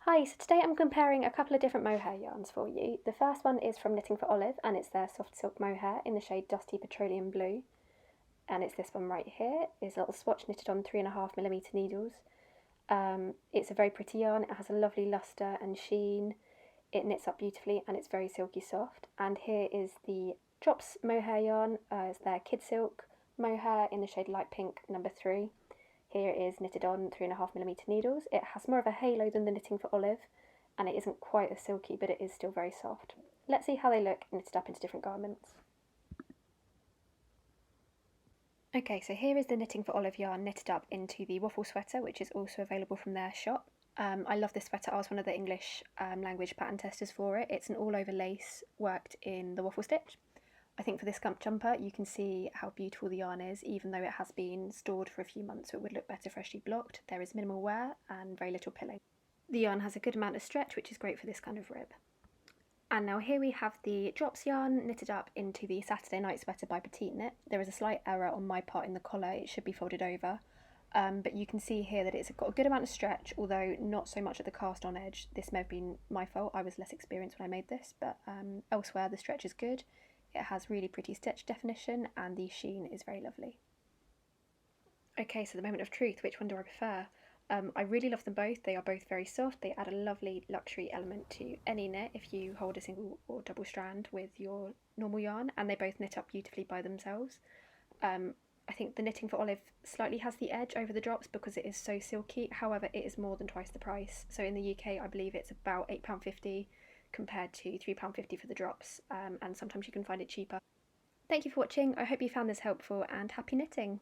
Hi, so today I'm comparing a couple of different mohair yarns for you. The first one is from Knitting for Olive and it's their soft silk mohair in the shade Dusty Petroleum Blue. And it's this one right here. It's a little swatch knitted on 3.5mm needles. It's a very pretty yarn. It has a lovely luster and sheen. It knits up beautifully and it's very silky soft. And here is the Drops mohair yarn. It's their Kid Silk mohair in the shade Light Pink number 3. Here it is knitted on 3.5mm needles. It has more of a halo than the Knitting for Olive, and it isn't quite as silky, but it is still very soft. Let's see how they look knitted up into different garments. Okay, so here is the Knitting for Olive yarn knitted up into the waffle sweater, which is also available from their shop. I love this sweater. I was one of the English language pattern testers for it. It's an all-over lace worked in the waffle stitch. I think for this gump jumper you can see how beautiful the yarn is, even though it has been stored for a few months, so it would look better freshly blocked. There is minimal wear and very little pilling. The yarn has a good amount of stretch, which is great for this kind of rib. And now here we have the Drops yarn knitted up into the Saturday Night Sweater by Petite Knit. There is a slight error on my part in the collar, it should be folded over. But you can see here that it's got a good amount of stretch, although not so much at the cast on edge. This may have been my fault, I was less experienced when I made this, but elsewhere the stretch is good. It has really pretty stitch definition and the sheen is very lovely. Okay, so the moment of truth, which one do I prefer? I really love them both. They are both very soft. They add a lovely luxury element to any knit if you hold a single or double strand with your normal yarn, and they both knit up beautifully by themselves. I think the Knitting for Olive slightly has the edge over the Drops because it is so silky. However, it is more than twice the price. So in the UK, I believe it's about £8.50 compared to £3.50 for the Drops, and sometimes you can find it cheaper. Thank you for watching. I hope you found this helpful and happy knitting!